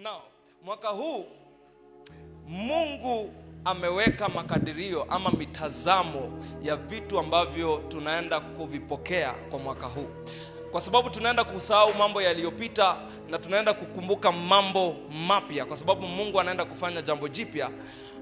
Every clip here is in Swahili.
Now, mwaka huu Mungu ameweka makadirio ama mitazamo ya vitu ambavyo tunaenda kuvipokea kwa mwaka huu. Kwa sababu tunaenda kusahau mambo yaliyopita na tunaenda kukumbuka mambo mapya, kwa sababu Mungu anaenda kufanya jambo jipya.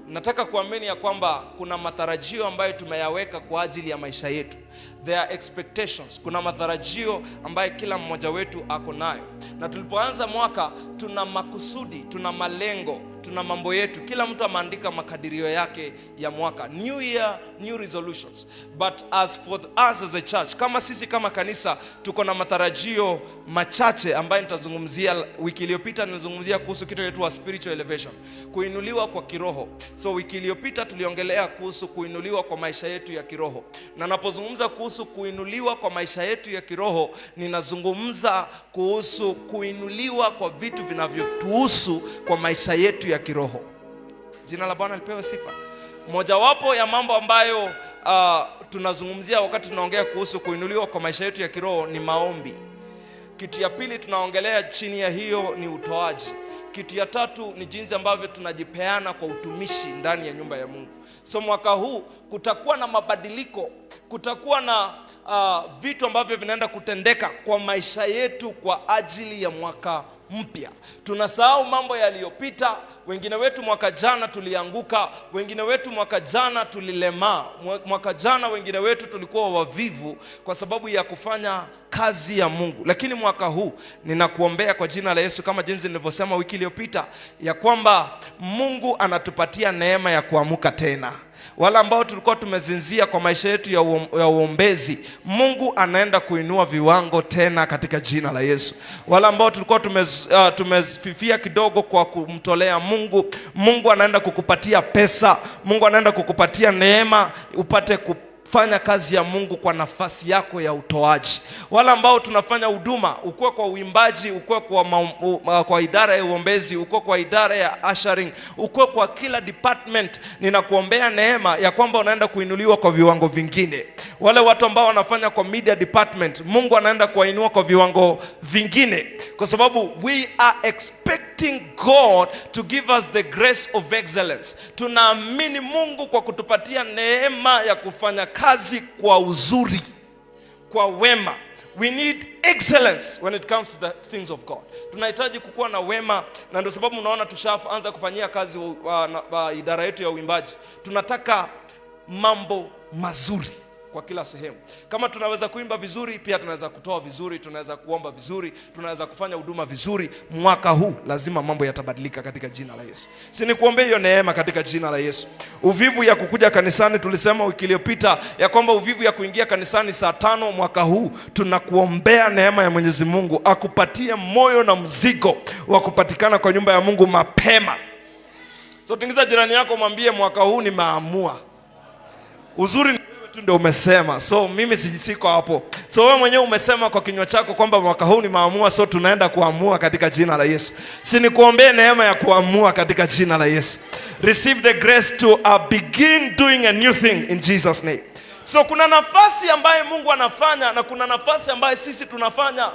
Nataka kuamini ya kwamba kuna matarajio ambayo tumeyaweka kwa ajili ya maisha yetu. There are expectations. Kuna matarajio ambayo kila mmoja wetu ako nayo. Na tulipoanza mwaka tuna makusudi, tuna malengo, tuna mambo yetu. Kila mtu ameandika makadirio yake ya mwaka. New year, new resolutions. But as for us as a church, kama sisi kama kanisa tuko na matarajio machache ambayo nitazungumzia. Wiki iliyopita nilizungumzia kuhusu kitu kinaitwa spiritual elevation, kuinuliwa kwa kiroho. So wiki iliyopita tuliongelea kuhusu kuinuliwa kwa maisha yetu ya kiroho. Na napozungumza kuhusu kuinuliwa kwa maisha yetu ya kiroho, ninazungumza kuhusu kuinuliwa kwa vitu vinavyotuhusu kwa maisha yetu ya kiroho. Jina la Bwana lipewe sifa. Mojawapo ya mambo ambayo tunazungumzia wakati tunaongea kuhusu kuinuliwa kwa maisha yetu ya kiroho ni maombi. Kitu ya pili tunaongelea chini ya hiyo ni utoaji. Kitu ya tatu ni jinsi ambavyo tunajipeana kwa utumishi ndani ya nyumba ya Mungu. So mwaka huu kutakuwa na mabadiliko, kutakuwa na vitu ambavyo vinaenda kutendeka kwa maisha yetu kwa ajili ya mwaka mpya. Tunasahau mambo yaliyopita. Wengine wetu mwaka jana tulianguka, wengine wetu mwaka jana tulilemaa, mwaka jana wengine wetu tulikuwa wavivu kwa sababu ya kufanya kazi ya Mungu. Lakini mwaka huu ninakuombea kwa jina la Yesu, kama jinsi nilivyosema wiki iliyopita, ya kwamba Mungu anatupatia neema ya kuamuka tena. Wala ambao tulikuwa tumezinzia kwa maisha yetu ya uombezi, Mungu anaenda kuinua viwango tena katika jina la Yesu. Wala ambao tulikuwa tumefifia kidogo kwa kumtolea Mungu, Mungu anaenda kukupatia pesa, Mungu anaenda kukupatia neema upate fanya kazi ya Mungu kwa nafasi yako ya utoaji. Wala ambao tunafanya huduma, ukue kwa uimbaji, ukue kwa idara ya uombezi, ukue kwa idara ya ushering, ukue kwa kila department, ninakuombea neema ya kwamba unaenda kuinuliwa kwa viwango vingine. Wale watu ambao wanafanya kwa media department, Mungu anaenda kuwainua kwa viwango vingine, kwa sababu we are expecting God to give us the grace of excellence. Tunaamini Mungu kwa kutupatia neema ya kufanya kazi kwa uzuri, kwa wema. We need excellence when it comes to the things of God. Tunahitaji kukuwa na wema, na ndio sababu unaona tushaanza kufanyia kazi idara yetu ya uimbaji. Tunataka mambo mazuri kwa kila sehemu. Kama tunaweza kuimba vizuri, pia tunaweza kutoa vizuri, tunaweza kuomba vizuri, tunaweza kufanya huduma vizuri. Mwaka huu lazima mambo yatabadilika katika jina la Yesu. Si nikuombee hiyo neema katika jina la Yesu. Uvivu ya kukuja kanisani, tulisema wiki iliyopita ya kwamba uvivu ya kuingia kanisani saa 5, mwaka huu tunakuombea neema ya Mwenyezi Mungu akupatie moyo na mzigo wa kupatikana kwa nyumba ya Mungu mapema. So tingiza jirani yako, mwambie mwaka huu nimeamua. Uzuri ndio umesema, so mimi siko hapo. So wewe mwenyewe umesema kwa kinywa chako kwamba mwaka huu ni maamua, so tunaenda kuamua katika jina la Yesu. Si nikuombee neema ya kuamua katika jina la Yesu. Receive the grace to begin doing a new thing in Jesus name. So kuna nafasi ambayo Mungu anafanya na kuna nafasi ambayo sisi tunafanya.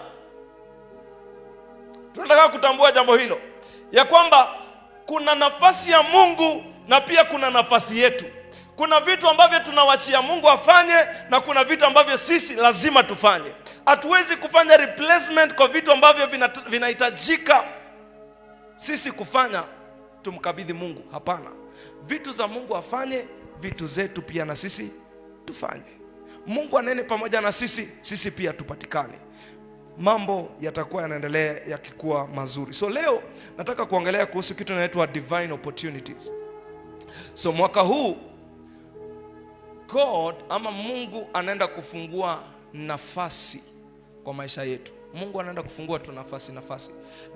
Tunataka kutambua jambo hilo, ya kwamba kuna nafasi ya Mungu na pia kuna nafasi yetu. Kuna vitu ambavyo tunawachia Mungu afanye na kuna vitu ambavyo sisi lazima tufanye. Hatuwezi kufanya replacement kwa vitu ambavyo vinahitajika sisi kufanya tumkabidhi Mungu. Hapana. Vitu za Mungu afanye, vitu zetu pia na sisi tufanye. Mungu anene pamoja na sisi, sisi pia tupatikane. Mambo yatakuwa yanaendelea yakikuwa mazuri. So leo nataka kuongelea kuhusu kitu kinaitwa divine opportunities. So mwaka huu God ama Mungu anaenda kufungua nafasi kwa maisha yetu. Mungu anaenda kufungua tu nafasi.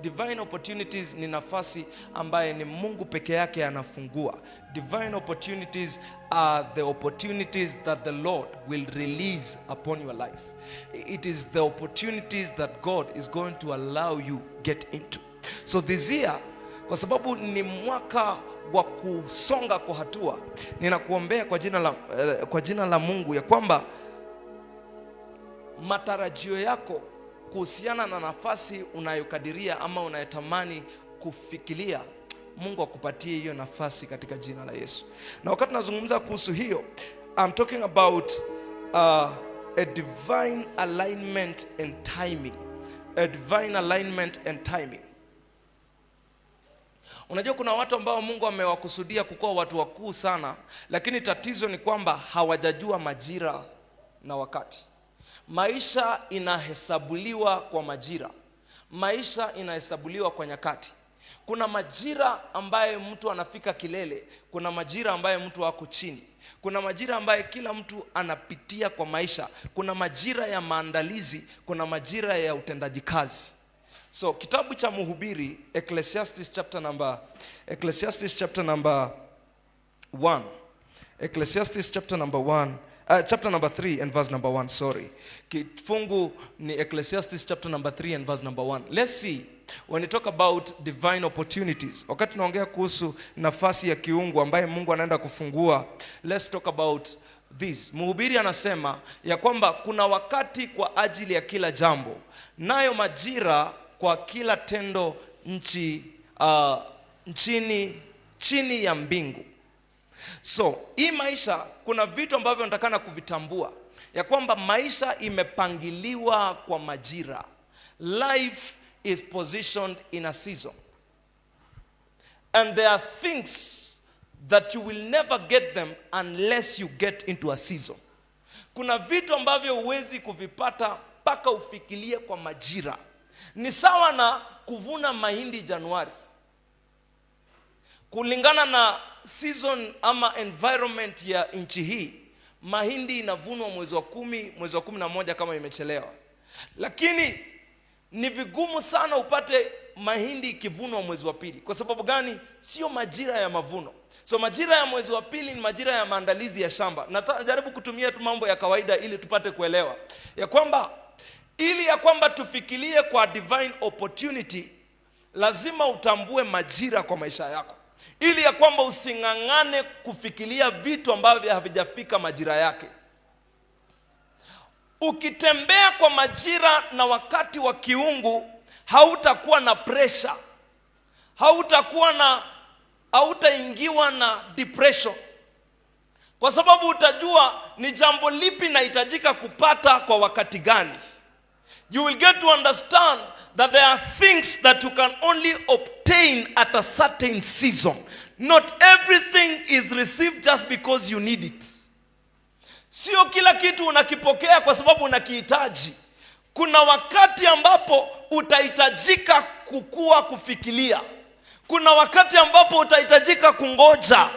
Divine opportunities ni nafasi ambaye ni Mungu peke yake anafungua. Divine opportunities are the opportunities that the Lord will release upon your life. It is the opportunities that God is going to allow you get into. So this year, kwa sababu ni mwaka wa kusonga kwa hatua, ninakuombea kwa jina la Mungu ya kwamba matarajio yako kuhusiana na nafasi unayokadiria ama unayotamani kufikiria, Mungu akupatie hiyo nafasi katika jina la Yesu. Na wakati nazungumza kuhusu hiyo, I'm talking about a divine alignment and timing. A divine alignment and timing. Unajua kuna watu ambao Mungu amewakusudia kukuwa watu wakuu sana, lakini tatizo ni kwamba hawajajua majira na wakati. Maisha inahesabuliwa kwa majira. Maisha inahesabuliwa kwa nyakati. Kuna majira ambaye mtu anafika kilele, kuna majira ambaye mtu wako chini. Kuna majira ambaye kila mtu anapitia kwa maisha. Kuna majira ya maandalizi, kuna majira ya utendaji kazi. So kitabu cha Mhubiri, Ecclesiastes chapter number 1. Ecclesiastes chapter number 3 and verse number 1, sorry. Kifungu ni Ecclesiastes chapter number 3 and verse number 1. Let's see, when you talk about divine opportunities, wakati tunaongea kuhusu nafasi ya kiungu ambaye Mungu anaenda kufungua, let's talk about this. Mhubiri anasema ya kwamba kuna wakati kwa ajili ya kila jambo, nayo majira kwa kila tendo chini ya mbingu. So hii maisha kuna vitu ambavyo natakana kuvitambua, ya kwamba maisha imepangiliwa kwa majira. Life is positioned in a season, and there are things that you will never get them unless you get into a season. Kuna vitu ambavyo huwezi kuvipata mpaka ufikirie kwa majira. Ni sawa na kuvuna mahindi Januari. Kulingana na season ama environment ya nchi hii, mahindi inavunwa mwezi wa 10, mwezi wa 11 kama imechelewa. Lakini ni vigumu sana upate mahindi ikivunwa mwezi wa pili. Kwa sababu gani? Sio majira ya mavuno. So majira ya mwezi wa pili ni majira ya maandalizi ya shamba. Najaribu kutumia tu mambo ya kawaida ili tupate kuelewa ya kwamba tufikirie kwa divine opportunity, lazima utambue majira kwa maisha yako, ili ya kwamba usingangane kufikiria vitu ambavyo havijafika majira yake. Ukitembea kwa majira na wakati wa kiungu, hautakuwa na pressure, hautaingiwa na depression, kwa sababu utajua ni jambo lipi nahitajika kupata kwa wakati gani. You will get to understand that there are things that you can only obtain at a certain season. Not everything is received just because you need it. Sio kila kitu unakipokea kwa sababu unakihitaji. Kuna wakati ambapo utahitajika kufikiria. Kuna wakati ambapo utahitajika kungoja.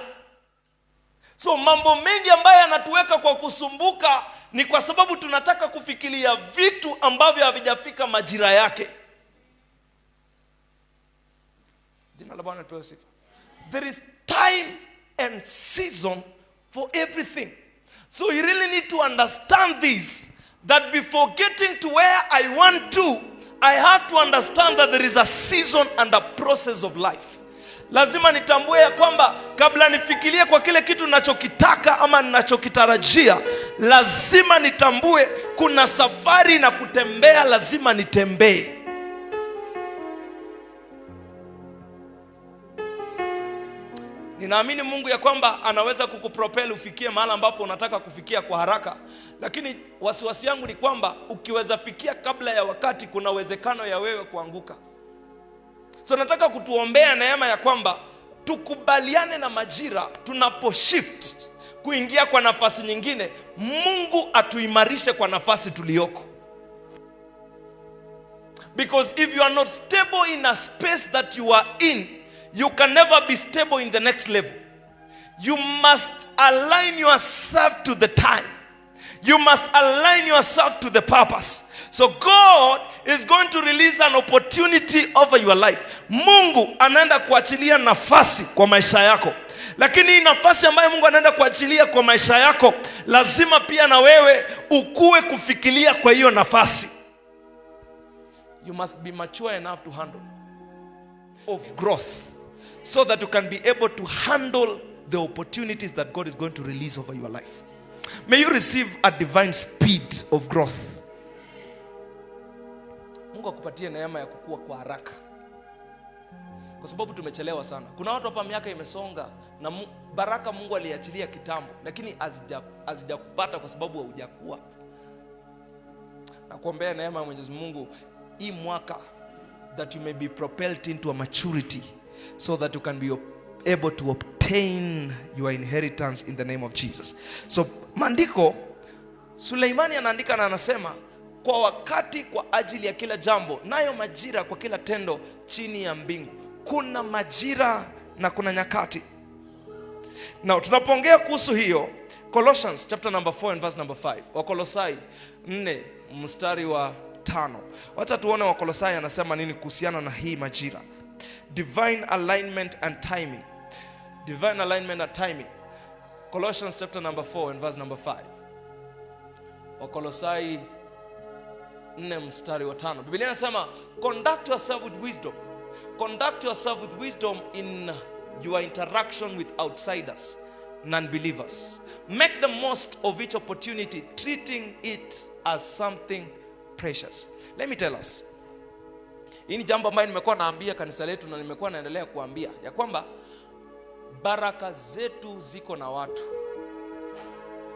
So mambo mengi ambayo yanatuweka kwa kusumbuka ni kwa sababu tunataka kufikiria vitu ambavyo havijafika majira yake. Jina la Bwana lipewe sifa. There is time and season for everything. So you really need to understand this, that before getting to where I want to, I have to understand that there is a season and a process of life. Lazima nitambue ya kwamba kabla nifikirie kwa kile kitu ninachokitaka ama ninachokitarajia, lazima nitambue kuna safari na kutembea, lazima nitembee. Ninaamini Mungu ya kwamba anaweza kukupropel ufikie mahali ambapo unataka kufikia kwa haraka, lakini wasiwasi yangu ni kwamba ukiweza fikia kabla ya wakati, kuna uwezekano ya wewe kuanguka. So nataka kutuombea neema ya kwamba tukubaliane na majira, tunaposhift kuingia kwa nafasi nyingine, Mungu atuimarishe kwa nafasi tuliyoko. Because if you are not stable in a space that you are in, you can never be stable in the next level. You must align yourself to the time. You must align yourself to the purpose. So God is going to release an opportunity over your life. Mungu anaenda kuachilia nafasi kwa maisha yako. Lakini hii nafasi ambayo Mungu anaenda kuachilia kwa maisha yako, lazima pia na wewe ukue kufikiria kwa hiyo nafasi. You must be mature enough to handle of growth, so that you can be able to handle the opportunities that God is going to release over your life. May you receive a divine speed of growth. Mungu akupatie neema ya kukua kwa haraka. kwa sababu tumechelewa sana. Kuna watu hapa miaka imesonga na baraka Mungu aliachilia kitambo, lakini hazijakupata kwa sababu haujakuwa. Na kuombea neema ya Mwenyezi Mungu hii mwaka, that you may be propelled into a maturity so that you can be able to obtain your inheritance in the name of Jesus. So maandiko, Suleimani anaandika na anasema, kwa wakati kwa ajili ya kila jambo, nayo majira kwa kila tendo chini ya mbingu. Kuna majira na kuna nyakati. Now tunapoongea kuhusu hiyo, Colossians chapter number 4 and verse number 5. Wakolosai 4 mstari wa 5. Wacha tuone Wakolosai anasema nini kuhusiana na hii majira. Divine alignment and timing. Divine alignment and timing. Colossians chapter number 4 and verse number 5. Wakolosai 4 mstari wa 5. Biblia inasema, conduct yourself with wisdom. Conduct yourself with wisdom in your interaction with outsiders, non-believers. Make the most of each opportunity, treating it as something precious. Let me tell us. Hii ni jambo ambalo nimekuwa naambia kanisa letu na nimekuwa naendelea kuambia ya kwamba baraka zetu ziko na watu.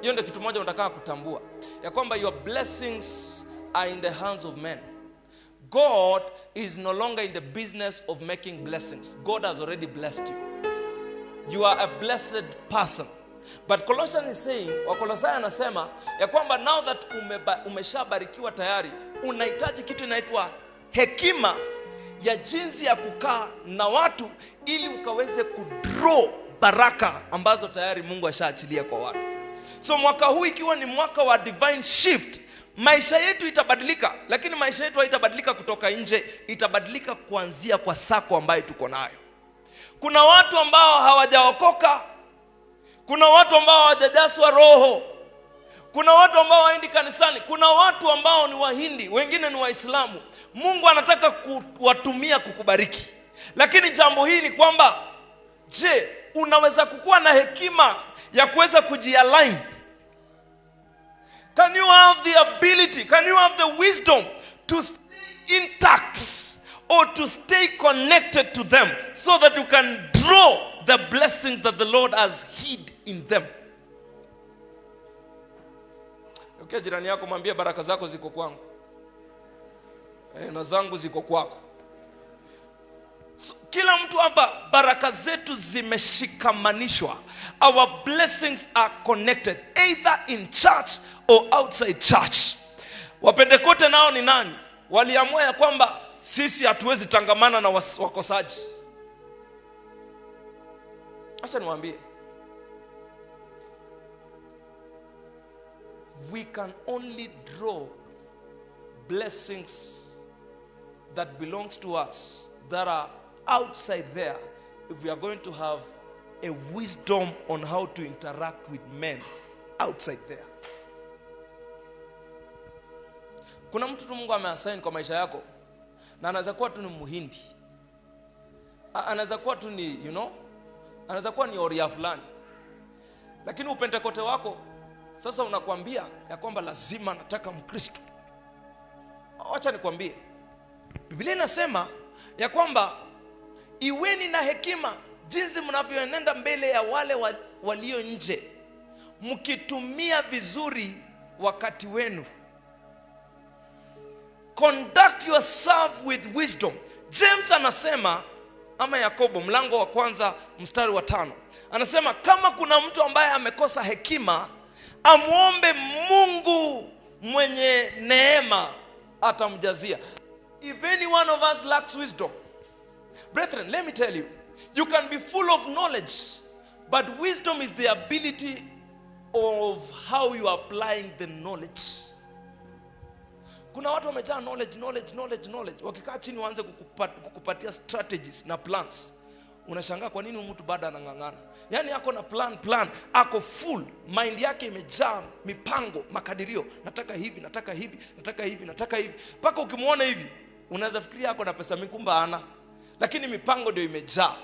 Hiyo ndio kitu moja unataka kutambua, ya kwamba your blessings are in the hands of men. God is no longer in the business of making blessings. God has already blessed you. You are a blessed person. But Colossians is saying, Wakolosai anasema ya kwamba now that umeshabarikiwa tayari, unahitaji kitu inaitwa hekima ya jinsi ya kukaa na watu ili ukaweze kudraw baraka ambazo tayari Mungu ashaachilia kwa watu. So mwaka huu ikiwa ni mwaka wa divine shift, maisha yetu itabadilika, lakini maisha yetu haitabadilika kutoka nje, itabadilika kuanzia kwa sako ambayo tuko nayo. Kuna watu ambao hawajaokoka, kuna watu ambao hawajajazwa roho, kuna watu ambao hawaendi kanisani, kuna watu ambao ni Wahindi, wengine ni Waislamu. Mungu anataka kuwatumia kukubariki. Lakini jambo hili ni kwamba, je, unaweza kukuwa na hekima ya kuweza kujialign? Can you have the ability, can you have the wisdom to stay intact or to stay connected to them so that you can draw the blessings that the Lord has hid in them? Okay, jirani yako mwambie, baraka zako ziko kwangu, na zangu ziko kwako. So, kila mtu hapa baraka zetu zimeshikamanishwa. Our blessings are connected either in church or outside church. Wapentekoste nao ni nani? Waliamua ya kwamba sisi hatuwezi tangamana na wakosaji. Acha niwaambie, we can only draw blessings that belongs to us, that are outside there, if we are going to have a wisdom on how to interact with men outside there. Kuna mtu tu Mungu ameassign kwa maisha yako, na anaweza kuwa tu ni Muhindi, anaweza kuwa tu ni anaweza kuwa ni oria fulani, lakini upentekoste wako sasa unakuambia ya kwamba lazima nataka Mkristo. Acha nikwambie, Biblia inasema ya kwamba iweni na hekima jinsi mnavyoenenda mbele ya wale walio nje, mkitumia vizuri wakati wenu. Conduct yourself with wisdom. James anasema, ama Yakobo mlango wa 1 mstari wa 5, anasema kama kuna mtu ambaye amekosa hekima, amuombe Mungu mwenye neema atamjazia. If any one of us lacks wisdom, brethren, let me tell you, you can be full of knowledge, but wisdom is the ability of how you are applying the knowledge. Kuna watu wamejaa knowledge. Wakikaa chini waanze kukupatia strategies na plans, unashangaa kwa nini mtu bado anang'ang'ana. Yaani ako na plan, ako full, mind yake imejaa mipango, makadirio, nataka hivi. Paka ukimuona hivi unaweza fikiria ako na pesa mingi, kumbe hana, lakini mipango ndio imejaa.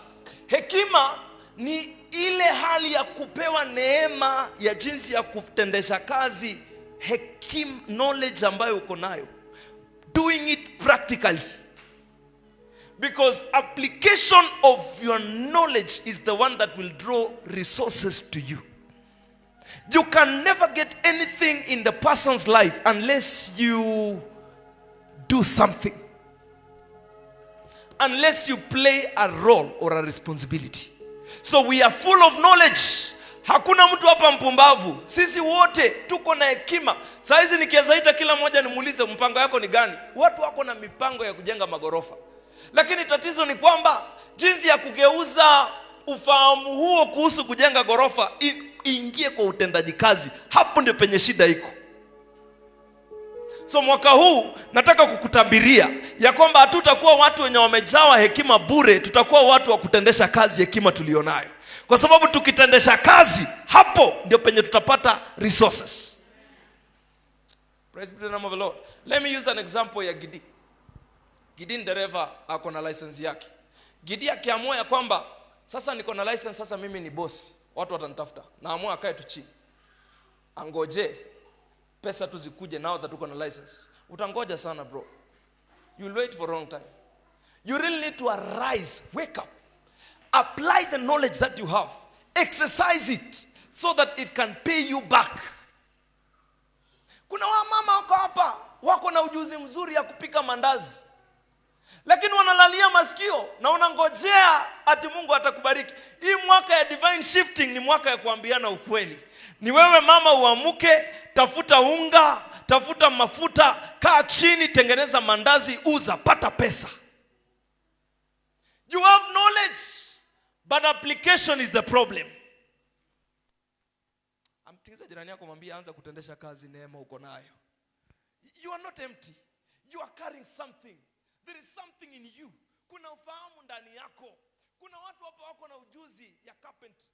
Hekima ni ile hali ya kupewa neema ya jinsi ya kutendesha kazi knowledge ambayo uko nayo, doing it practically. Because application of your knowledge is the one that will draw resources to you. You can never get anything in the person's life unless you do something. Unless you play a role or a responsibility. So we are full of knowledge. Hakuna mtu hapa mpumbavu. Sisi wote tuko na hekima. Saa hizi nikiazaita kila mmoja nimuulize mpango yako ni gani? Watu wako na mipango ya kujenga magorofa. Lakini tatizo ni kwamba jinsi ya kugeuza ufahamu huo kuhusu kujenga gorofa ingie kwa utendaji kazi. Hapo ndio penye shida iko. So mwaka huu nataka kukutabiria ya kwamba hatutakuwa watu wenye wamejawa hekima bure, tutakuwa watu wa kutendesha kazi hekima tulionayo. Kwa sababu tukitendesha kazi, hapo ndio penye tutapata resources. Praise be the name of the Lord. Let me use an example ya Gidi. Gidi ni dereva, ako na license yake. Gidi akiamua ya kwamba sasa niko na license, sasa mimi ni boss, watu watanitafuta. Naamua akae tu chini. Angoje pesa tu zikuje now that uko na license. Utangoja sana bro. You'll wait for a long time. You really need to arise, wake up. Apply the knowledge that you have. Exercise it so that it can pay you back. Kuna wamama wako hapa wako na ujuzi mzuri ya kupika mandazi, lakini wanalalia masikio na wanangojea ati Mungu atakubariki. Hii mwaka ya divine shifting ni mwaka ya kuambiana ukweli. Ni wewe mama uamuke, tafuta unga, tafuta mafuta, kaa chini, tengeneza mandazi, uza, pata pesa. You have knowledge, but application is the problem. Amtingiza jirani yako mwambie anza kutendesha kazi neema uko nayo. You are not empty. You are carrying something. There is something in you. Kuna ufahamu ndani yako. Kuna watu hapa wako na ujuzi ya carpentry.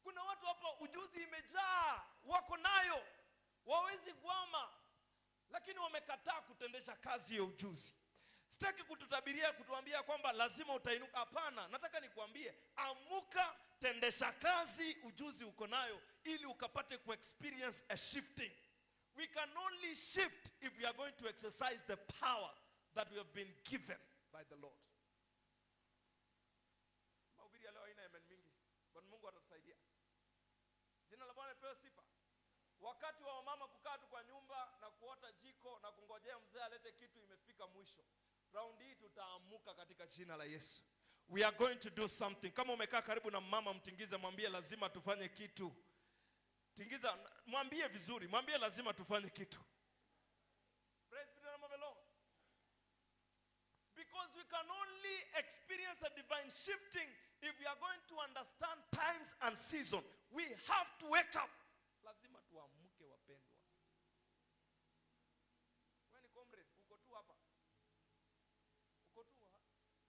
Kuna watu hapa ujuzi imejaa, wako nayo, wawezi kuama, lakini wamekataa kutendesha kazi ya ujuzi. Sitaki kututabiria kutuambia kwamba lazima utainuka. Hapana, nataka nikuambie, amuka, tendesha kazi ujuzi uko nayo ili ukapate ku-experience a shifting. We can only shift if we are going to exercise the power that we have been given by the Lord. Mahubiri leo haina amen mingi, but Mungu atatusaidia. Jina la Bwana lipewe sifa. Wakati wa mama kukaa tu kwa nyumba na kuota jiko na kungojea mzee alete kitu imefika mwisho. Round hii tutaamuka katika jina la Yesu. We are going to do something. Kama umekaa karibu na mama, mtingize, mwambie lazima tufanye kitu. Tingiza, mwambie vizuri, mwambie lazima tufanye kitu. Praise be the name of the Lord. Because we can only experience a divine shifting if we are going to understand times and season. We have to wake up. Lazima tuamuke wapendwa. Wewe ni comrade, uko tu hapa. Uko tu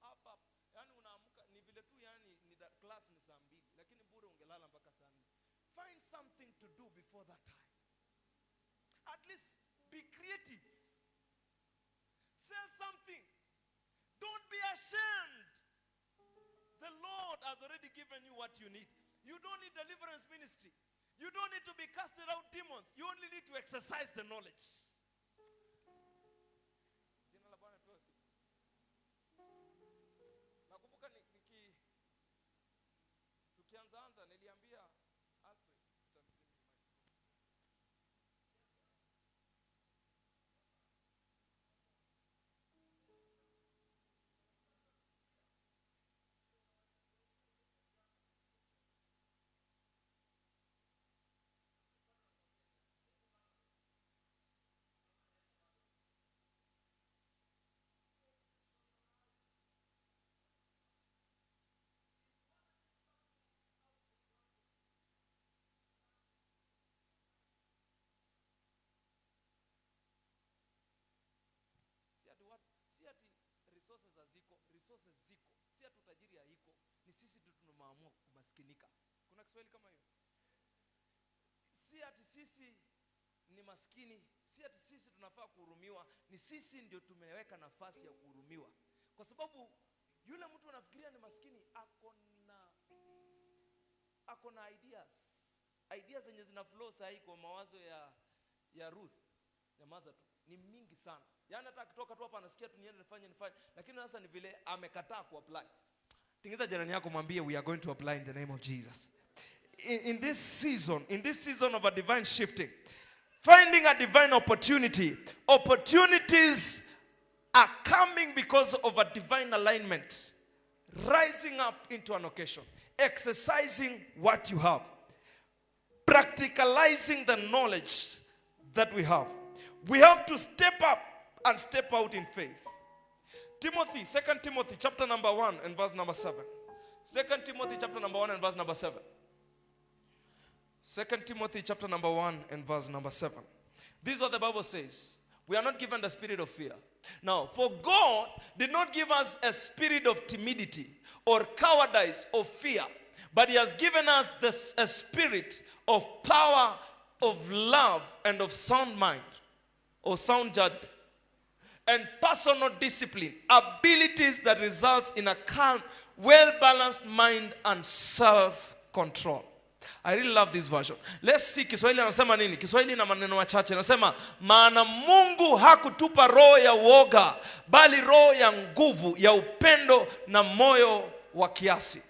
hapa. Yaani unaamuka ni vile tu, yani ni class ni saa 2, lakini bure ungelala mpaka saa 4. Find something to do before that time. At least be creative. Sell something. Don't be ashamed. The Lord has already given you what you need. You don't need deliverance ministry. You don't need to be casted out demons. You only need to exercise the knowledge. Jina la Bwana lipewe sifa. Nakumbuka tukianza niliambia Alfred si ati resources haziko, resources ziko. Si ati utajiri haiko, ni sisi tu tunaamua kumaskinika. Kuna Kiswahili kama hiyo? Si ati sisi ni maskini, si ati sisi tunafaa kuhurumiwa, ni sisi ndio tumeweka nafasi ya kuhurumiwa. Kwa sababu yule mtu anafikiria ni maskini, ako na ideas zenye zina flow sahi kwa mawazo ya Ruth. Nyamaza tu, ni mingi sana. Yaani hata akitoka tu hapa anasikia tu niende nifanye. Lakini sasa ni vile amekataa kuapply. Tingiza jirani yako mwambie we are going to apply in the name of Jesus. In this season of a divine shifting, finding a divine opportunity. Opportunities are coming because of a divine alignment. Rising up into an occasion. Exercising what you have. Practicalizing the knowledge that we have. We have to step up and step out in faith. Timothy, 2 Timothy chapter number 1 and verse number 7. 2 Timothy chapter number 1 and verse number 7. 2 Timothy chapter number 1 and verse number 7. This is what the Bible says. We are not given the spirit of fear. Now, for God did not give us a spirit of timidity or cowardice or fear, but He has given us a spirit of power, of love, and of sound mind, or sound judgment, and personal discipline, abilities that result in a calm, well-balanced mind and self-control. I really love this version. Let's see Kiswahili anasema nini. Kiswahili na maneno machache. Anasema maana Mungu hakutupa roho ya uoga, bali roho ya nguvu, ya upendo na moyo wa kiasi.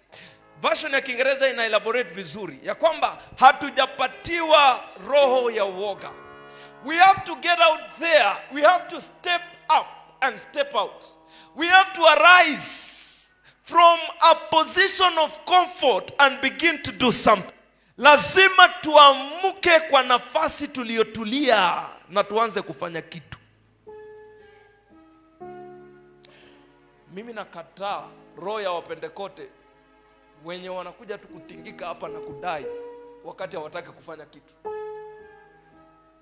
Version ya Kiingereza ina elaborate vizuri ya kwamba hatujapatiwa roho ya uoga. We have to get out there. We have to step up and step out. We have to arise from a position of comfort and begin to do something. Lazima tuamuke kwa nafasi tuliyotulia na tuanze kufanya kitu. Mimi nakataa roho ya wapentekote wenye wanakuja tu kutingika hapa na kudai wakati hawataka kufanya kitu.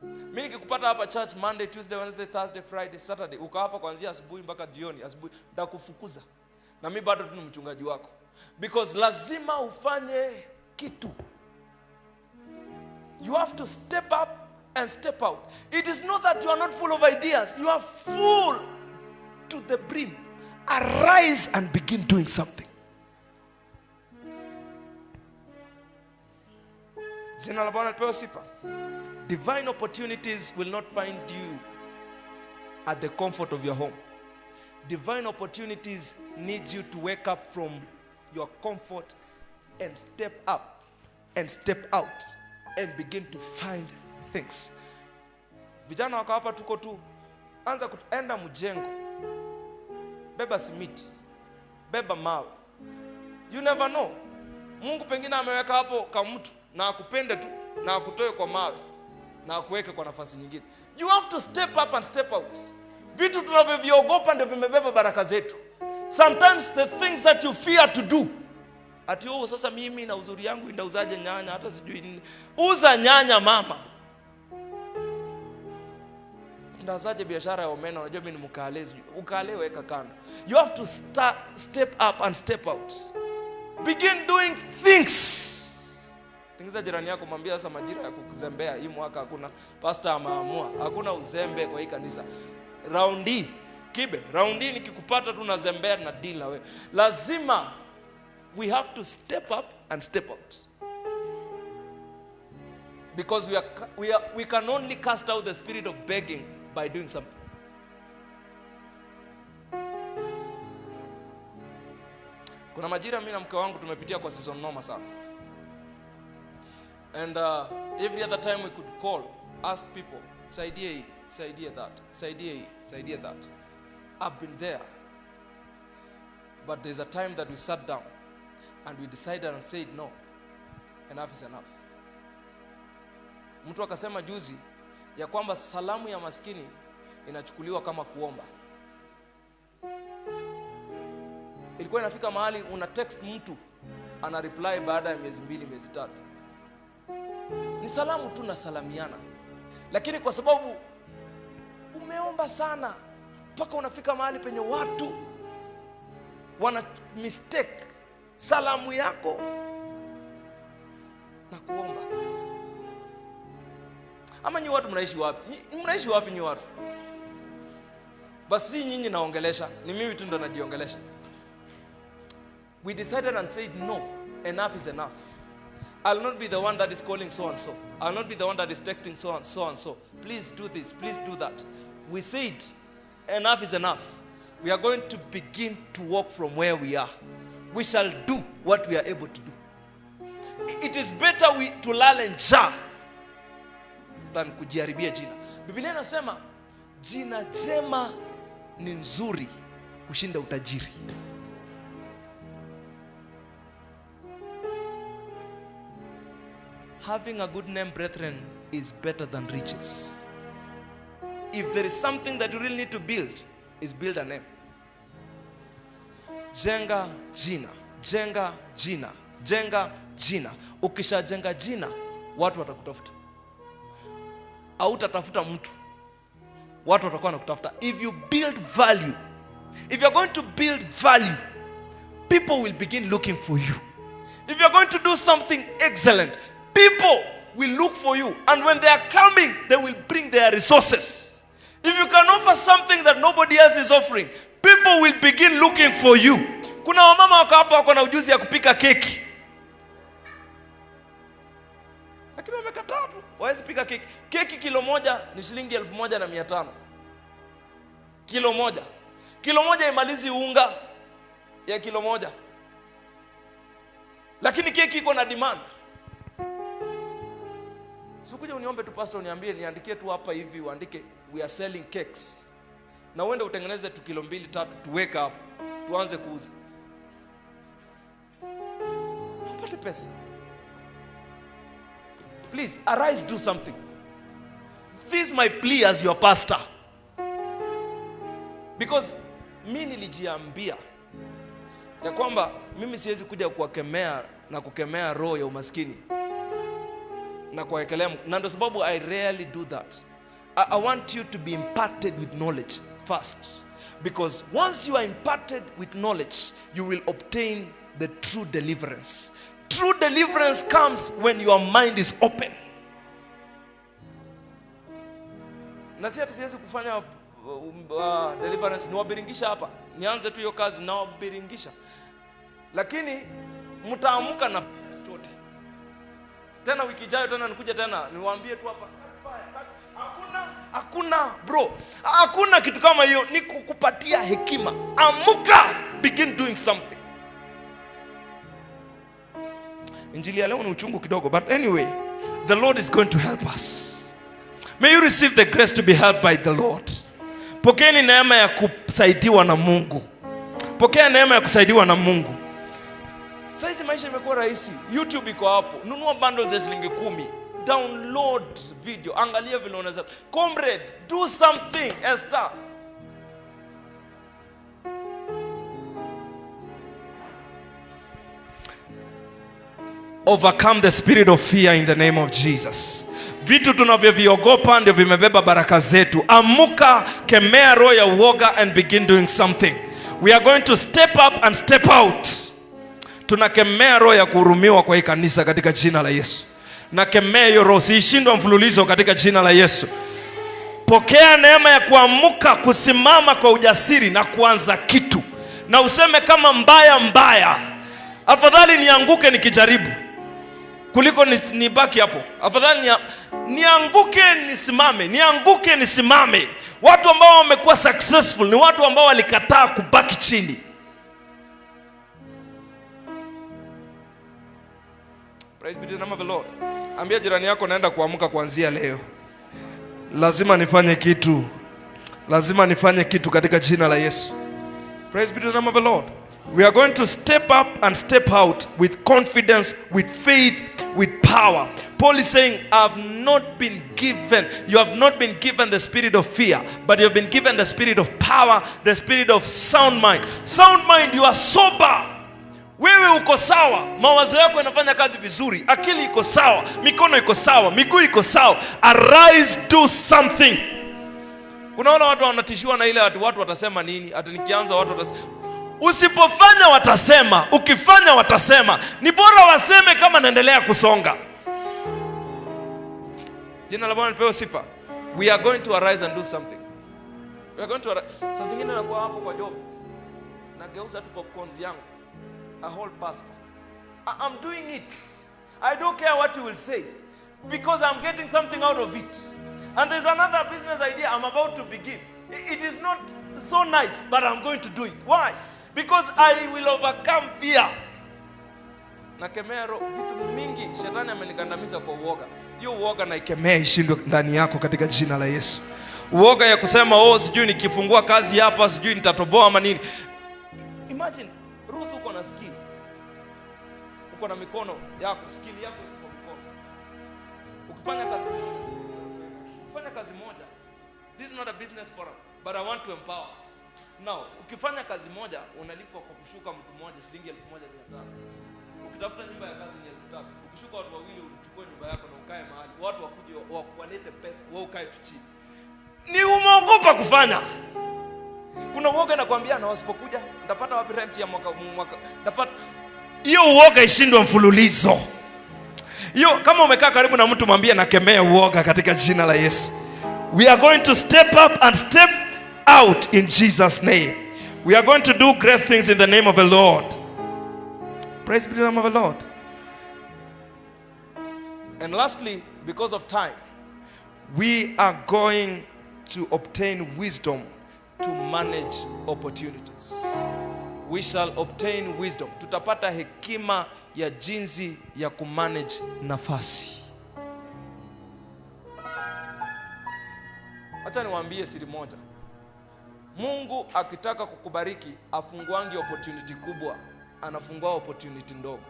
Mimi nikikupata hapa church Monday, Tuesday, Wednesday, Thursday, Friday, Saturday, uka hapa kuanzia asubuhi mpaka jioni, asubuhi nitakufukuza. Na mimi bado tu ni mchungaji wako. Because lazima ufanye kitu. You have to step up and step out. It is not that you are not full of ideas. You are full to the brim. Arise and begin doing something. Jina la Bwana lipewe sifa. Divine opportunities will not find you at the comfort of your home. Divine opportunities needs you to wake up from your comfort and step up and step out and begin to find things. Vijana wako hapa tuko tu, anza kuenda mjengo. Beba simiti. Beba mawe. You never know. Mungu pengine ameweka hapo kama mtu na akupende tu na akutoe kwa mawe na akuweke kwa nafasi nyingine. You have to step up and step out. Vitu tunavyoviogopa ndio vimebeba baraka zetu. Sometimes the things that you fear to do. Ati sasa mimi na uzuri yangu ndauzaje nyanya hata sijui nini. Uza nyanya mama. Ndazaje biashara ya omena, unajua mimi ni mkaalezi. Ukale weka kando. You have to step up and step out. Begin doing things. Tingiza jirani yako mwambie sasa majira ya kukuzembea hii mwaka hakuna. Pastor ameamua hakuna uzembe kwa hii kanisa. Raundi kibe, raundi nikikupata tu nazembea na deal na wewe. Lazima we have to step up and step out. Because we can only cast out the spirit of begging by doing something. Kuna majira mimi na mke wangu tumepitia kwa season noma sana. And every other time we could call, ask people, saidie that. I've been there. But there's a time that we sat down and we decided and said no. Enough is enough. Mtu akasema juzi ya kwamba salamu ya maskini inachukuliwa kama kuomba. Ilikuwa inafika mahali una text mtu ana reply baada ya miezi 2 miezi 3. Ni salamu tu na salamiana. Lakini kwa sababu umeomba sana mpaka unafika mahali penye watu wana mistake salamu yako na kuomba. Ama nyi watu mnaishi wapi? Mnaishi wapi nyi watu? Basi nyinyi naongelesha, ni mimi tu ndo najiongelesha. We decided and said no, enough is enough. I'll not be the one that is calling so and so. I'll not be the one that is texting so and so. Please do this, please do that. We said enough is enough. We are going to begin to walk from where we are. We shall do what we are able to do. It is better tulale njaa than kujiharibia jina. Biblia inasema jina jema ni nzuri kushinda utajiri. Having a good name, brethren, is better than riches. If there is something that you really need to build, is build a name. Jenga jina, jenga jina, jenga jina. Ukisha jenga jina, watu watakutafuta. Hautatafuta mtu, watu watakuwa wanakutafuta. If you build value, if you're going to build value, people will begin looking for you. If you're going to do something excellent, people will look for you. And when they are coming, they will bring their resources. If you can offer something that nobody else is offering, people will begin looking for you. Kuna wamama wako hapa wako na ujuzi ya kupika keki, lakini wamekataa tu. Hawezi pika keki. Keki kilo moja ni shilingi 1,500. Kilo moja. Kilo moja imalizi unga ya kilo moja. Lakini keki iko na demand. Sikuja uniombe tu pastor uniambie niandikie tu hapa hivi uandike we are selling cakes. Na uende utengeneze tu kilo 2-3 tuweke hapo. Tuanze kuuza. Upate pesa. Please arise, do something. This is my plea as your pastor. Because mimi nilijiambia ya kwamba mimi siwezi kuja kuwakemea na kukemea roho ya umaskini na kuwaekelea, na ndio sababu I rarely do that. I want you to be imparted with knowledge first, because once you are imparted with knowledge, you will obtain the true deliverance. True deliverance comes when your mind is open. Na si ati siwezi kufanya deliverance niwabiringisha hapa. Nianze tu hiyo kazi na wabiringisha. Lakini mtaamka na tote. Tena wiki ijayo tena nikuja tena niwaambie tu hapa. Hakuna bro. Hakuna kitu kama hiyo, ni kukupatia hekima. Amuka, begin doing something. Injili ya leo ni uchungu kidogo, but anyway, the Lord is going to help us. May you receive the grace to be helped by the Lord. Pokeeni neema ya kusaidiwa na Mungu. Pokea neema ya kusaidiwa na Mungu. Sasa maisha imekuwa rahisi. YouTube iko hapo. Nunua bundles ya shilingi 10. Download video. Angalia vile unaweza. Comrade, do something. Esther. Overcome the spirit of fear in the name of Jesus. Vitu tunavyoviogopa ndio vimebeba baraka zetu. Amuka, kemea roho ya uoga and begin doing something. We are going to step up and step out. Tunakemea roho ya kuhurumiwa kwa hii kanisa katika jina la Yesu. Na kemea hiyo roho siishindwe mfululizo katika jina la Yesu. Pokea neema ya kuamuka, kusimama kwa ujasiri na kuanza kitu. Na useme kama mbaya, afadhali nianguke nikijaribu kuliko nibaki hapo. Afadhali nianguke nisimame, nianguke nisimame. Watu ambao wamekuwa successful ni watu ambao walikataa kubaki chini. Praise be the name of the Lord. Ambia jirani yako naenda kuamka kuanzia leo. Lazima nifanye kitu. Lazima nifanye kitu katika jina la Yesu. Praise be the name of the Lord. We are going to step up and step out with confidence, with faith, with power. Paul is saying, you have not been given the spirit of fear, but you have been given the spirit of power, the spirit of sound mind. Sound mind, you are sober. Wewe uko sawa, mawazo yako yanafanya kazi vizuri, akili iko sawa, mikono iko sawa, miguu iko sawa. Arise, do something. Unaona watu wanatishiwa na ile watu watasema nini? Ati nikianza watu watasema. Usipofanya watasema, ukifanya watasema. Ni bora waseme kama naendelea kusonga. Jina la Bwana lipewe sifa. We are going to arise and do something. We are going to arise. Sasa zingine nakuwa hapo kwa job. Nageuza tu popcorns yangu. A whole pastor. I'm doing it. I don't care what you will say, because I'm getting something out of it. And there's another business idea I'm about to begin. It is not so nice, but I'm going to do it. Why? Because I will overcome fear. Nakemea vitu mingi shetani amenikandamiza kwa uoga. Hiyo uoga naikemea ishindwe ndani yako katika jina la Yesu. Uoga ya kusema sijui nikifungua kazi hapa sijui nitatoboa ama nini. Imagine Ruth uko na skill. Uko na mikono yako, skill yako iko mkono. Ukifanya kazi moja. This is not a business forum, but I want to empower us. Now, ukifanya kazi moja unalipwa kwa kushuka mtu mmoja shilingi 1,500. Ukitafuta nyumba ya kazi ni 3,000. Ukishuka watu wawili uchukue nyumba yako na ukae mahali. Watu wakuje walete pesa, wewe ukae tu chini. Ni umeogopa kufanya. Kuna uoga nakwambia na wasipokuja ndapata wapi rent ya mwaka ndapata. Hiyo uoga ishindwe mfululizo. Hiyo kama umekaa karibu na mtu mwambie nakemea uoga katika jina la Yesu. We are going to step up and step out in Jesus' name. We are going to do great things in the name of the Lord. Praise be the name of the Lord. And lastly, because of time, we are going to obtain wisdom to manage opportunities. We shall obtain wisdom. Tutapata hekima ya jinsi ya kumanage nafasi. Acha niwaambie siri moja. Mungu akitaka kukubariki afunguangi opportunity kubwa, anafungua opportunity ndogo.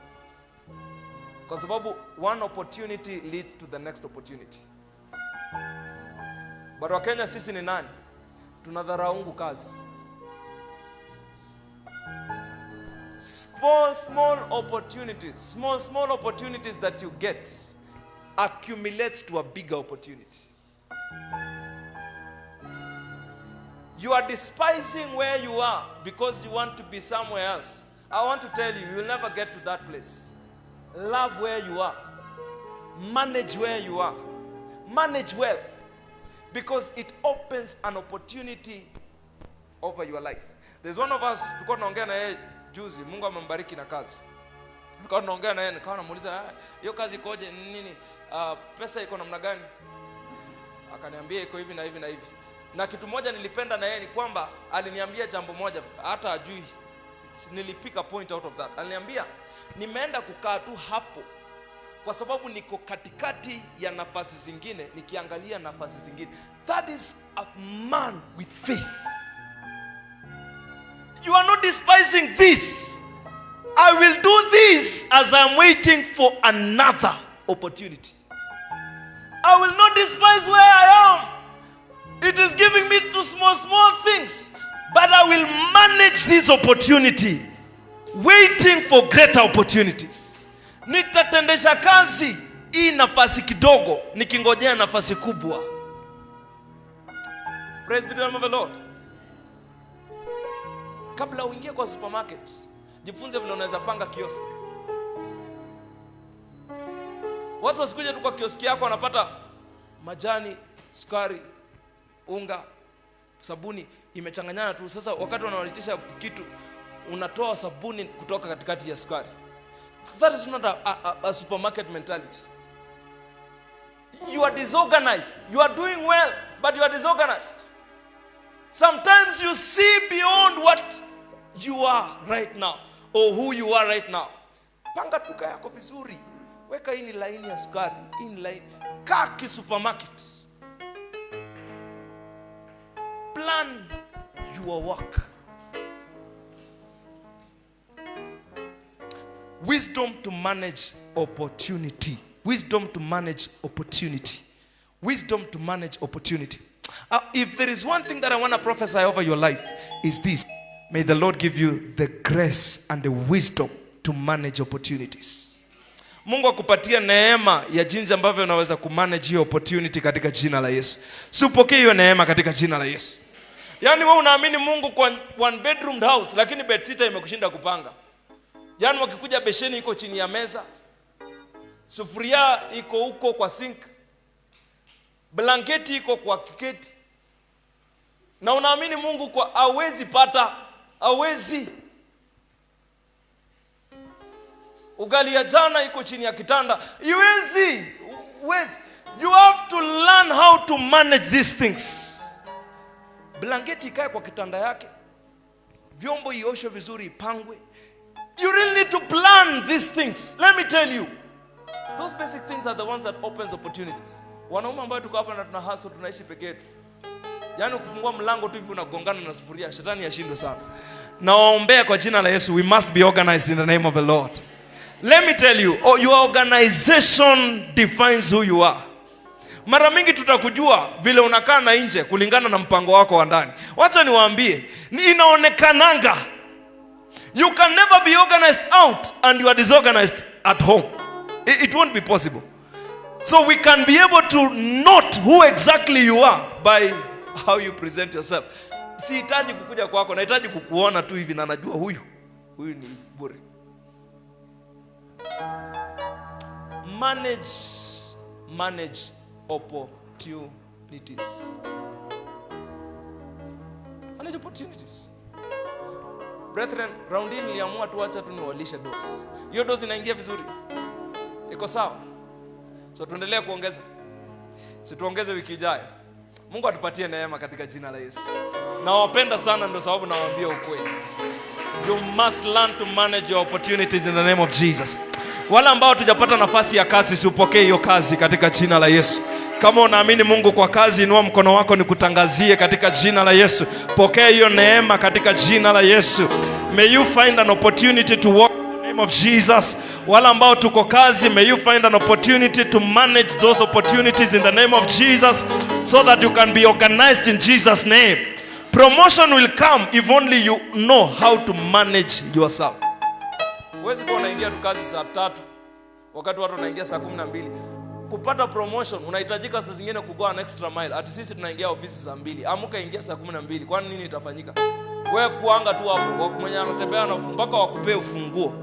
Kwa sababu one opportunity leads to the next opportunity. But Wakenya sisi ni nani? Tunadharau kazi. Small opportunities that you get accumulates to a bigger opportunity. You are despising where you are because you want to be somewhere else. I want to tell you, you will never get to that place. Love where you are. Manage where you are. Manage well. Because it opens an opportunity over your life. There's one of us, tulikuwa tunaongea na yeye juzi, Mungu amembariki na kazi. Tulikuwa tunaongea na yeye, nikawa namuuliza, hiyo kazi ikoje nini? Pesa iko namna gani? Akaniambia iko hivi na hivi na hivi. Na kitu moja nilipenda na yeye ni kwamba aliniambia jambo moja hata ajui, nilipika point out of that. Aliniambia nimeenda kukaa tu hapo kwa sababu niko katikati ya nafasi zingine nikiangalia nafasi zingine. That is a man with faith. You are not despising this. I will do this as I'm waiting for another opportunity. I will not despise where I am. It is giving me to small things, but I will manage this opportunity, waiting for greater opportunities. Nitatendesha kazi hii nafasi kidogo nikingojea nafasi kubwa. Praise be the name of the Lord. Kabla uingie kwa supermarket, jifunze vile unaweza panga kiosk. Watu wasikuje tu kwa kioski yako wanapata majani, sukari, unga, sabuni imechanganyana tu. Sasa wakati wanawalitisha kitu unatoa sabuni kutoka katikati ya sukari. That is not a supermarket mentality. You are disorganized. You are doing well, but you are disorganized. Sometimes you see beyond what you are right now or who you are right now. Panga duka yako vizuri. Weka hii ni line ya sukari, hii ni line. Kaki supermarket. Plan your work. Wisdom to manage opportunity. Wisdom to manage opportunity. Wisdom to manage opportunity. If there is one thing that I want to prophesy over your life, is this. May the Lord give you the grace and the wisdom to manage opportunities. Mungu akupatie neema ya jinsi ambavyo unaweza kumanage hiyo opportunity katika jina la Yesu. Usipokee hiyo neema katika jina la Yesu. Yaani wewe unaamini Mungu kwa one bedroom house lakini bed sitter imekushinda kupanga. Yaani wakikuja besheni iko chini ya meza. Sufuria iko huko kwa sink. Blanketi iko kwa kiketi. Na unaamini Mungu kwa hawezi pata, hawezi. Ugali ya jana iko chini ya kitanda. Iwezi. You have to learn how to manage these things. blanketi ikae kwa kitanda yake, vyombo ioshwe vizuri, ipangwe. You really need to plan these things. Let me tell you, those basic things are the ones that opens opportunities. Wanaume ambao tuko hapa na tuna hustle, tunaishi peke yetu, yaani ukifungua mlango tu hivi unagongana na sufuria, shetani yashindwe sana. Nawaombea kwa jina la Yesu, we must be organized in the name of the Lord. Let me tell you, your organization defines who you are. Mara mingi tutakujua vile unakaa na nje kulingana na mpango wako wa ndani. Wacha niwaambie, ni inaonekananga. You can never be organized out and you are disorganized at home. It won't be possible. So we can be able to note who exactly you are by how you present yourself. Sihitaji kukuja kwako, nahitaji kukuona tu hivi na najua huyu ni bure. Manage opportunities. Manage opportunities. Brethren, round in niliamua tuacha tu niwalishe dose. Hiyo dose inaingia vizuri. Iko sawa? So tuendelee kuongeza. Tuongeze wiki ijayo. Mungu atupatie neema katika jina la Yesu. Nawapenda sana, ndio sababu nawaambia ukweli. You must learn to manage your opportunities in the name of Jesus. Wala ambao tujapata nafasi ya kazi, usipokee hiyo kazi katika jina la Yesu. Kama unaamini Mungu kwa kazi, inua mkono wako nikutangazie katika jina la Yesu. Pokea hiyo neema katika jina la Yesu. May you find an opportunity to walk in the name of Jesus. Wala ambao tuko kazi, may you find an opportunity to manage those opportunities in the name of Jesus, so that you can be organized in Jesus' name. Promotion will come if only you know how to manage yourself. Huwezi kuwa unaingia tu kazi saa 3 wakati watu wanaingia saa 12. Kupata promotion unahitajika saa zingine kugo an extra mile. Ati sisi tunaingia ofisi saa 2. Amuka ingia saa 12. Kwani nini itafanyika? Wewe kuanga tu hapo, mwenye anatembea na mpaka wakupee ufunguo.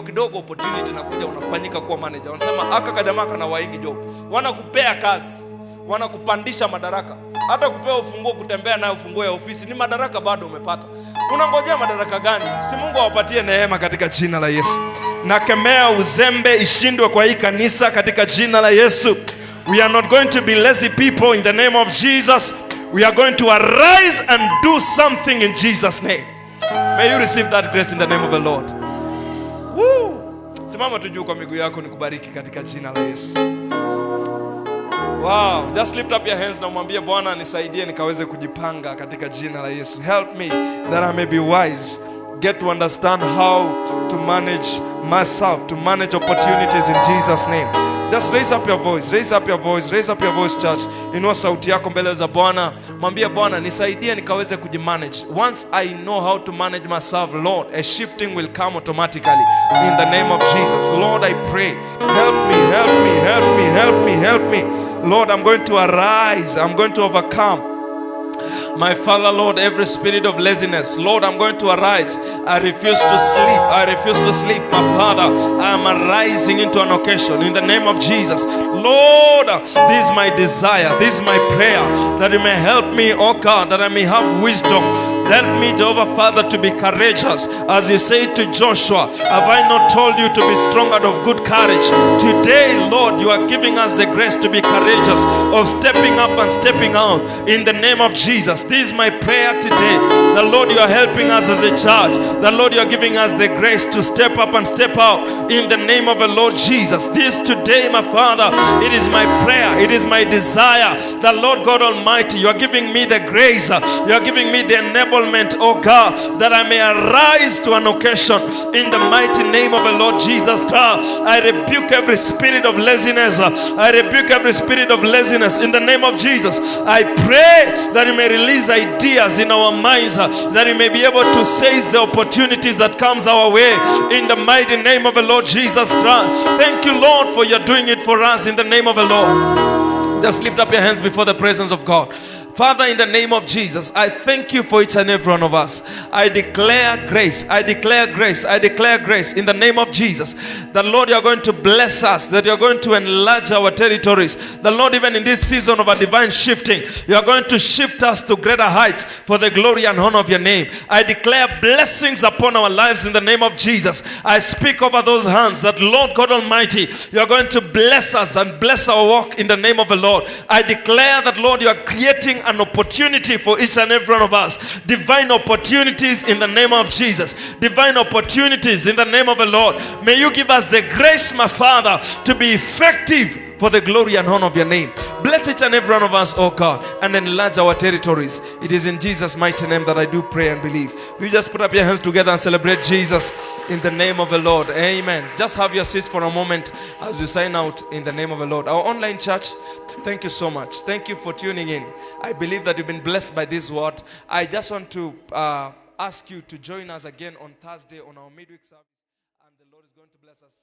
Kidogo opportunity inakuja, unafanyika kuwa manager. Wanasema aka kajamaa kana waingi job. Wanakupea kazi, wanakupandisha madaraka. Hata kupewa ufunguo kutembea na ufunguo ya ofisi ni madaraka bado umepata. Unangojea madaraka gani? Si Mungu awapatie neema katika jina la Yesu. Nakemea uzembe ishindwe kwa hii kanisa katika jina la Yesu. We are not going to be lazy people in the name of Jesus. We are going to arise and do something in Jesus' name. May you receive that grace in the name of the Lord. Woo! Simama tu juu kwa miguu yako nikubariki katika jina la Yesu. Wow, just lift up your hands na mwambie Bwana nisaidie nikaweze kujipanga katika jina la Yesu. Help me that I may be wise. Get to understand how to manage myself, to manage opportunities in Jesus' name. Just raise up your voice, raise up your voice, raise up your voice, church. Inua sauti yako mbele za Bwana. Mwambie Bwana nisaidie nikaweze kujimanage. Once I know how to manage myself, Lord, a shifting will come automatically in the name of Jesus. Lord, I pray, help me, help me, help me, help me, help me. Lord, I'm going to arise. I'm going to overcome. My Father, Lord, every spirit of laziness, Lord, I'm going to arise. I refuse to sleep. I refuse to sleep, my Father. I am arising into an occasion in the name of Jesus. Lord, this is my desire. This is my prayer, that you may help me, oh God, that I may have wisdom. Help me, Jehovah Father, to be courageous. As you say to Joshua, have I not told you to be strong and of good courage? Today, Lord, you are giving us the grace to be courageous, of stepping up and stepping out in the name of Jesus. This is my prayer today. The Lord, you are helping us as a church. The Lord, you are giving us the grace to step up and step out in the name of the Lord Jesus. This today, my Father, it is my prayer. It is my desire. The Lord God Almighty, you are giving me the grace. You are giving me the enablement, oh God, that I may arise to an occasion in the mighty name of the Lord Jesus Christ. I rebuke every spirit of laziness. I rebuke every spirit of laziness in the name of Jesus. I pray that you may release ideas in our minds, that you may be able to seize the opportunities that comes our way in the mighty name of the Lord Jesus Christ. Thank you, Lord, for you're doing it for us in the name of the Lord. Just lift up your hands before the presence of God. Father, in the name of Jesus, I thank you for each and every one of us. I declare grace. I declare grace. I declare grace in the name of Jesus. The Lord, you are going to bless us, that you are going to enlarge our territories. The Lord, even in this season of a divine shifting, you are going to shift us to greater heights for the glory and honor of your name. I declare blessings upon our lives in the name of Jesus. I speak over those hands that, Lord God Almighty, you are going to bless us and bless our walk in the name of the Lord. I declare that, Lord, you are creating an opportunity for each and every one of us. Divine opportunities in the name of Jesus. Divine opportunities in the name of the Lord. May you give us the grace, my Father, to be effective for the glory and honor of your name. Bless each and every one of us, oh God, and enlarge our territories. It is in Jesus' mighty name that I do pray and believe. You just put up your hands together and celebrate Jesus in the name of the Lord. Amen. Just have your seats for a moment as you sign out in the name of the Lord. Our online church, thank you so much. Thank you for tuning in. I believe that you've been blessed by this word. I just want to ask you to join us again on Thursday on our midweek service, and the Lord is going to bless us.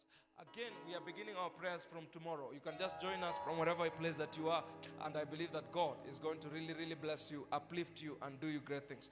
Again, we are beginning our prayers from tomorrow. You can just join us from wherever place that you are, and I believe that God is going to really, really bless you, uplift you, and do you great things.